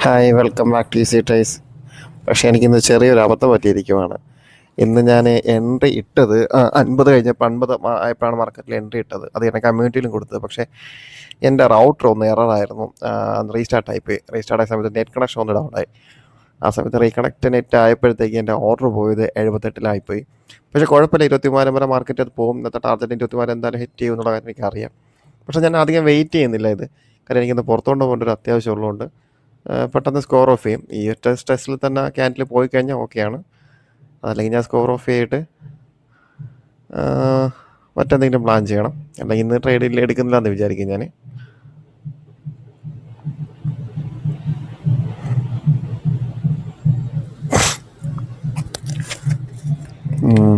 Hi, welcome back to Easy Trace. പക്ഷേ എനിക്കിന്ന് ചെറിയൊരു അബദ്ധം പറ്റിയിരിക്കുവാണ്. ഇന്ന് ഞാൻ എൻട്രി ഇട്ടത് 50 കഴിഞ്ഞപ്പോൾ 50 ആയപ്പോഴാണ് മാർക്കറ്റിൽ എൻട്രി ഇട്ടത്. അത് ഞാൻ കമ്മ്യൂണിറ്റിയിലും കൊടുത്തത്. പക്ഷേ എൻ്റെ റൗട്ടർ ഒന്ന് എററായിരുന്നു. റീസ്റ്റാർട്ടായിപ്പോയി. റീസ്റ്റാർട്ടായ സമയത്ത് നെറ്റ് കണക്ഷൻ ഒന്ന് ഡൗണായി. ആ സമയത്ത് റീകണക്ട് നെറ്റ് ആയപ്പോഴത്തേക്ക് എൻ്റെ ഓർഡർ പോയത് 78-ലായിപ്പോയി. പക്ഷേ കുഴപ്പമില്ല, 24 വരെ മാർക്കറ്റ് അത് പോകും. ഇന്നത്തെ ടാർഗറ്റ് 24 എന്തായാലും ഹിറ്റ് ചെയ്യും എന്നുള്ള കാര്യം എനിക്കറിയാം. പക്ഷേ ഞാൻ അധികം വെയിറ്റ് ചെയ്യുന്നില്ല ഇത്. കാര്യം എനിക്കിന്ന് പുറത്തുകൊണ്ട് പോകേണ്ട ഒരു അത്യാവശ്യം ഉള്ളതുകൊണ്ട് പെട്ടെന്ന് സ്കോർ ഓഫ് ചെയ്യും. ഈ ടെസ്റ്റിൽ തന്നെ ക്യാൻഡിൽ പോയി കഴിഞ്ഞാൽ ഓക്കെയാണ്. അതല്ലെങ്കിൽ ഞാൻ സ്കോർ ഓഫ് ചെയ്തിട്ട് മറ്റെന്തെങ്കിലും പ്ലാൻ ചെയ്യണം. അല്ലെങ്കിൽ ഇന്ന് ട്രേഡിൽ എടുക്കുന്നില്ല എന്ന് വിചാരിക്കും ഞാൻ.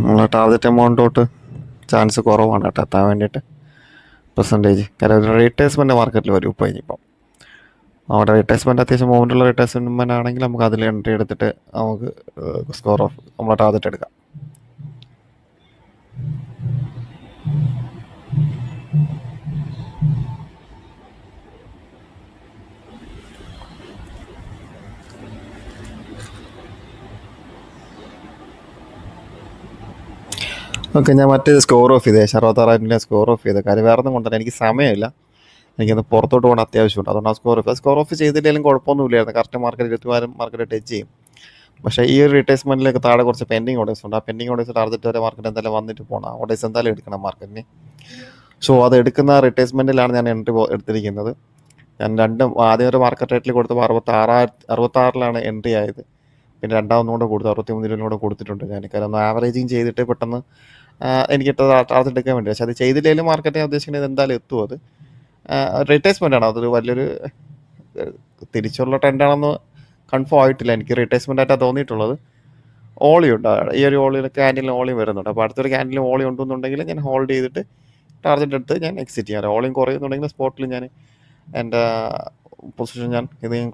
നമ്മളെ ടാർഗറ്റ് എമൗണ്ടോട്ട് ചാൻസ് കുറവാണ് കേട്ടോ എത്താൻ വേണ്ടിയിട്ട് പെർസെൻറ്റേജ്. കാര്യം റീറ്റേഴ്സ്മെൻറ്റ് മാർക്കറ്റിൽ വരും ഇപ്പോൾ ഇനിയിപ്പം. അവിടെ റീറ്റേഴ്സ്മെൻറ്റ് അത്യാവശ്യം മൗണ്ടുള്ള റീറ്റേഴ്സ്മെൻറ്റ് ആണെങ്കിൽ നമുക്ക് അതിൽ എൻട്രി എടുത്തിട്ട് നമുക്ക് സ്കോർ ഓഫ് നമ്മളെ ടാർഗറ്റ് എടുക്കാം. ഓക്കെ, ഞാൻ മറ്റേ സ്കോർ ഓഫ് ചെയ്തേ 66,000 സ്കോർ ഓഫ് ചെയ്തത്. കാര്യം വേറെ ഒന്നും കൊണ്ടല്ല, എനിക്ക് സമയമില്ല. എനിക്കൊന്ന് പുറത്തോട്ട് പോകേണ്ട അത്യാവശ്യമുണ്ട്. അതുകൊണ്ട് ആ സ്കോർ ഓഫ് ചെയ്തില്ലെങ്കിലും കുഴപ്പമൊന്നുമില്ലായിരുന്നു. കറക്റ്റ് മാർക്കറ്റ് 24 മാർക്കറ്റ് ടച്ച് ചെയ്യും. പക്ഷേ ഈ ഒരു റീറ്റേസ്മെൻറ്റിലേക്ക് താഴെ കുറച്ച് പെൻഡിങ് ഓർഡേഴ്സ് ഉണ്ട്. ആ പെൻഡിങ് ഓർഡേഴ്സ് ടാർഗറ്റ് വരെ മാർക്കറ്റ് എന്തായാലും വന്നിട്ട് പോകണം. ഓർഡേഴ്സ് എന്തായാലും എടുക്കണം മാർക്കറ്റിന്. സോ അത് എടുക്കുന്ന റീറ്റേസ്മെൻറ്റിലാണ് ഞാൻ എൻട്രി എടുത്തിരിക്കുന്നത്. ഞാൻ ആദ്യം ഒരു മാർക്കറ്റ് റേറ്റിൽ കൊടുത്തപ്പോൾ 66,000 എൻട്രി ആയത്. പിന്നെ രണ്ടാമതുകൂടെ കൊടുത്തു 63 കൊടുത്തിട്ടുണ്ട് ഞാൻ. കാരണം ഒന്ന് ആവറേജിങ് ചെയ്തിട്ട് പെട്ടെന്ന് എനിക്ക് ടാർഗറ്റ് എടുക്കാൻ വേണ്ടി. പക്ഷേ അത് ചെയ്തില്ലെങ്കിലും മാർക്കറ്റ് ഞാൻ ഉദ്ദേശിക്കുന്നത് എന്തായാലും എത്തും. അത് റീറ്റേസ്മെൻ്റ് ആണ്. അതൊരു വലിയൊരു തിരിച്ചുള്ള ട്രെൻഡാണെന്ന് കൺഫേം ആയിട്ടില്ല. എനിക്ക് റീറ്റേസ്മെൻ്റ് ആയിട്ടാണ് തോന്നിയിട്ടുള്ളത്. ഓളി ഉണ്ട്, ഈ ഒരു ഓളിയിൽ ക്യാൻഡിലും ഓളിയും വരുന്നുണ്ട്. അപ്പോൾ അടുത്തൊരു ക്യാൻഡിലും ഓളി ഉണ്ടെന്നുണ്ടെങ്കിൽ ഞാൻ ഹോൾഡ് ചെയ്തിട്ട് ടാർഗറ്റ് എടുത്ത് ഞാൻ എക്സിറ്റ് ചെയ്യാം. ഓളിയും കുറയുന്നുണ്ടെങ്കിൽ സ്പോട്ടിൽ ഞാൻ എൻ്റെ പൊസിഷൻ ഞാൻ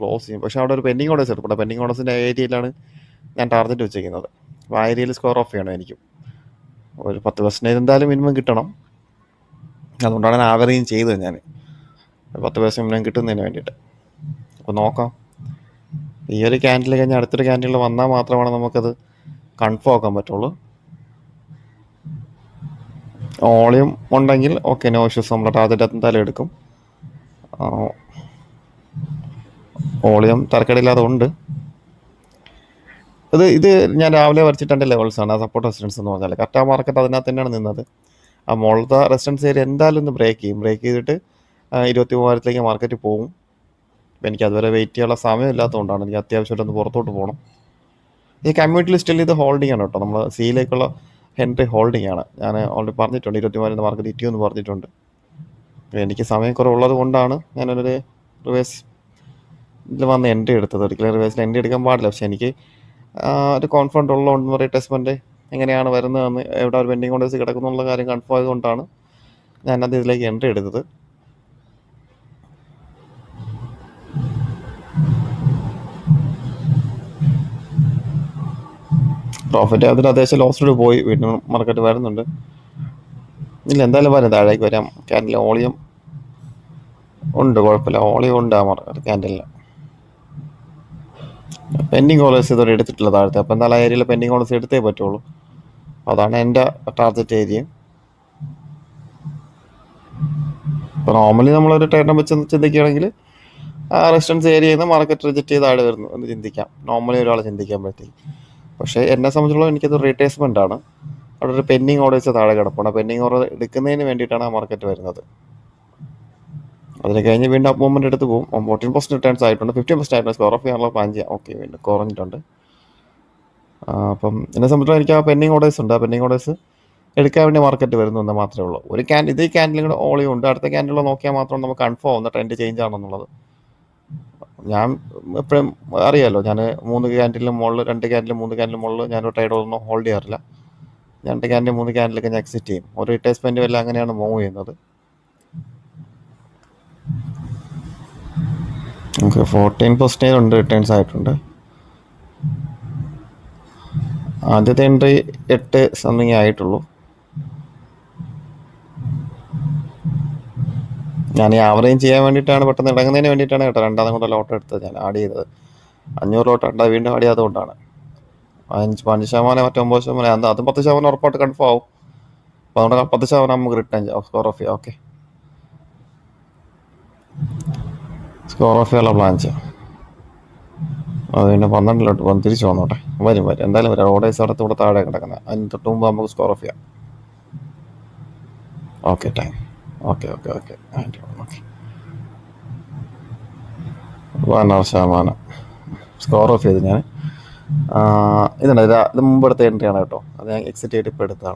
ക്ലോസ് ചെയ്യും. പക്ഷേ അവിടെ ഒരു പെൻഡിങ് ഓർഡേഴ്സ് എടുക്കണം. പെൻഡിങ് ഓർഡേഴ്സിൻ്റെ ഏരിയയിലാണ് ഞാൻ ടാർഗറ്റ് വെച്ചിരിക്കുന്നത്. അപ്പോൾ ആ ഏരിയയിൽ സ്കോർ ഓഫ് ചെയ്യണം എനിക്കും. ഒരു 10% എന്തായാലും മിനിമം കിട്ടണം. അതുകൊണ്ടാണ് ഞാൻ ആവറേജ് ചെയ്തത്. ഞാൻ 10% മിനിമം കിട്ടുന്നതിന് വേണ്ടിയിട്ട്. അപ്പോൾ നോക്കാം. ഈ ഒരു ക്യാൻഡിൽ കഴിഞ്ഞാൽ അടുത്തൊരു ക്യാൻഡിൽ വന്നാൽ മാത്രമാണ് നമുക്കത് കൺഫേം ആക്കാൻ പറ്റുള്ളൂ. ഓളിയും ഉണ്ടെങ്കിൽ ഓക്കെ, നോ ഇഷ്യൂസ്. നമ്മുടെ ടാർഗറ്റ് എന്തായാലും എടുക്കും. ഓളിയം തരക്കേടില്ലാതെ ഉണ്ട്. ഇത് ഞാൻ രാവിലെ വരച്ചിട്ട് എൻ്റെ ലെവൽസാണ്. ആ സപ്പോർട്ട് റെസിസ്റ്റൻസ് എന്ന് പറഞ്ഞാൽ കറക്റ്റ് ആ മാർക്കറ്റ് അതിനകത്ത് തന്നെയാണ് നിന്നത്. ആ മുകളിലത്തെ റെസിസ്റ്റൻസ് ഏരിയ എന്തായാലും ഒന്ന് ബ്രേക്ക് ചെയ്യും. ബ്രേക്ക് ചെയ്തിട്ട് 23,000 മാർക്കറ്റ് പോകും. അപ്പോൾ എനിക്ക് അതുവരെ വെയിറ്റ് ചെയ്യാനുള്ള സമയം ഇല്ലാത്തതുകൊണ്ടാണ്. എനിക്ക് അത്യാവശ്യമായിട്ടൊന്ന് പുറത്തോട്ട് പോകണം. ഈ കമ്മ്യൂണിറ്റി ലിസ്റ്റിൽ ഇത് ഹോൾഡിംഗ് ആണ് കേട്ടോ. നമ്മൾ സിയിലേക്കുള്ള എൻട്രി ഹോൾഡിംഗ് ആണ്. ഞാൻ ഓൾറെഡി പറഞ്ഞിട്ടുണ്ട് 23 മാർക്കറ്റ് ഇറ്റിയെന്ന് പറഞ്ഞിട്ടുണ്ട്. എനിക്ക് സമയം കുറവുള്ളത് കൊണ്ടാണ് ഞാനൊരു റിവേഴ്സ് ഇതിൽ വന്ന് എൻട്രി എടുത്തത്. ഒരിക്കലും റിവേഴ്സിൽ എൻട്രി എടുക്കാൻ പാടില്ല. പക്ഷേ എനിക്ക് ഒരു കോൺഫിഡൻറ്റ് ഉള്ളതുകൊണ്ട് റീറ്റേസ്മെൻറ്റ് എങ്ങനെയാണ് വരുന്നതെന്ന്, എവിടെ ഒരു പെൻഡിങ് ഓർഡേഴ്സ് കിടക്കുന്നുള്ള കാര്യം കൺഫേം ആയതുകൊണ്ടാണ് ഞാനത് ഇതിലേക്ക് എൻട്രി എടുത്തത്. പ്രോഫിറ്റ് അതിന് അത്യാവശ്യം ലോസിലോട് പോയി. വീണ്ടും മാർക്കറ്റ് വരുന്നുണ്ട്. ഇല്ല, എന്തായാലും വരാം, താഴേക്ക് വരാം. ക്യാൻഡിൽ ഓളിയം ഉണ്ട്, കുഴപ്പമില്ല. ഓളിയം ഉണ്ട് ആ മാർക്കറ്റ് ക്യാൻഡിലിന്. പെൻഡിങ് ഓർഡേഴ്സ് ഇതുവരെ എടുത്തിട്ടില്ല താഴത്തെ. അപ്പോൾ എന്തായാലും ആ ഏരിയയിൽ പെൻഡിങ് ഓർഡേഴ്സ് എടുത്തേ പറ്റുള്ളൂ. അതാണ് എൻ്റെ ടാർഗറ്റ് ഏരിയ. ഇപ്പോൾ നോർമലി നമ്മളൊരു ട്രേഡിനെ വെച്ച് ചിന്തിക്കുകയാണെങ്കിൽ ആ റെസിസ്റ്റൻസ് ഏരിയയിൽ നിന്ന് മാർക്കറ്റ് റിജക്റ്റ് ചെയ്ത് താഴെ വരുന്നു എന്ന് ചിന്തിക്കാം. നോർമലി ഒരാളെ ചിന്തിക്കാൻ പറ്റി. പക്ഷേ എന്നെ സംബന്ധിച്ചിടത്തോളം എനിക്കത് റീറ്റേസ്മെൻ്റ് ആണ്. അവിടെ ഒരു പെൻഡിങ് ഓർഡേഴ്സ് താഴെ കിടപ്പുണ്ട്. പെൻഡിങ് ഓർഡർ എടുക്കുന്നതിന് വേണ്ടിയിട്ടാണ് ആ മാർക്കറ്റ് വരുന്നത്. അതിന് കഴിഞ്ഞ് വീണ്ടും അപ്പ് മൂവ്മെൻറ്റ് എടുത്ത് പോകും. 14% റിട്ടേൺസ് ആയിട്ടുണ്ട്. 15% ആയിട്ടുണ്ട്. സ്കോർ ഓഫ് ചെയ്യാനുള്ള പ്ലാൻ ചെയ്യാം. ഓക്കെ, വീണ്ടും കുറഞ്ഞിട്ടുണ്ട്. അപ്പം എന്നെ സംബന്ധിച്ചിടത്തോളം എനിക്ക് ആ പെൻഡിങ് ഓർഡേഴ്സ് ഉണ്ട്. ആ പെൻഡിങ് ഓർഡേഴ്സ് എടുക്കാൻ വേണ്ടി മാർക്കറ്റ് വരുന്നു എന്ന് മാത്രമേ ഉള്ളൂ. ഒരു ഇതേ ക്യാൻഡിലും കൂടെ ഓളിയും ഉണ്ട്. അടുത്ത ക്യാൻഡിൽ നോക്കിയാൽ മാത്രം നമുക്ക് കൺഫേം ആവുന്ന ട്രെൻഡ് ചേഞ്ച് ആണെന്നുള്ളത്. ഞാൻ എപ്പോഴും അറിയാമല്ലോ, ഞാൻ 3 ക്യാൻഡിലും മുകളിൽ 2 ക്യാൻഡിലും 3 ക്യാൻഡിലും മുകളിൽ ഞാനൊരു ട്രേഡൊന്നും ഹോൾഡ് ചെയ്യാറില്ല. 2 ക്യാൻഡിൽ 3 ക്യാൻഡിലൊക്കെ ഞാൻ എക്സിറ്റ് ചെയ്യും. ഒരു റീറ്റേസ്മെൻറ്റും എല്ലാം അങ്ങനെയാണ് മൂവ് ചെയ്യുന്നത്. നമുക്ക് 14% ഉണ്ട്, റിട്ടേൺസ് ആയിട്ടുണ്ട്. ആദ്യത്തെ എൻട്രി 8 സംതിങ് ആയിട്ടുള്ളൂ. ഞാൻ ഈ ആവറേജ് ചെയ്യാൻ വേണ്ടിയിട്ടാണ്, പെട്ടെന്ന് ഇടങ്ങുന്നതിന് വേണ്ടിയിട്ടാണ് കേട്ടോ രണ്ടാമതും കൂടെ ലോട്ട് എടുത്തത്, ഞാൻ ആഡ് ചെയ്തത്. 500 ഉണ്ടാ വീണ്ടും ആടി അതുകൊണ്ടാണ് 5% മറ്റേ 9%, അതും 10% ഉറപ്പായിട്ട് കൺഫേം ആവും. അപ്പോൾ അതുകൊണ്ട് 10% നമുക്ക് റിട്ടേൺ ചെയ്യാം സ്കോർ ഓഫ് ചെയ്യാം. ഓക്കെ, സ്കോർ ഓഫ് ചെയ്യാനുള്ള പ്ലാൻ ചെയ്യാം. അത് പിന്നെ 12 വന്ന് തിരിച്ചു വന്നോട്ടെ. വരും എന്തായാലും വരാം. ഓർഡേഴ്സ് അടുത്ത് ഇവിടെ താഴെ കിടക്കുന്നത്, അതിന് തൊട്ട് മുമ്പ് നമുക്ക് സ്കോർ ഓഫ് ചെയ്യാം. Okay, time. Okay okay okay okay 16% score of ചെയ്ത് ഞാൻ. ഇതുണ്ട്, ഇത് മുമ്പ് എടുത്ത എൻട്രി ആണ് കേട്ടോ. അത് ഞാൻ എക്സിറ്റ് ചെയ്തിട്ട് ഇപ്പോൾ എടുത്തതാണ്.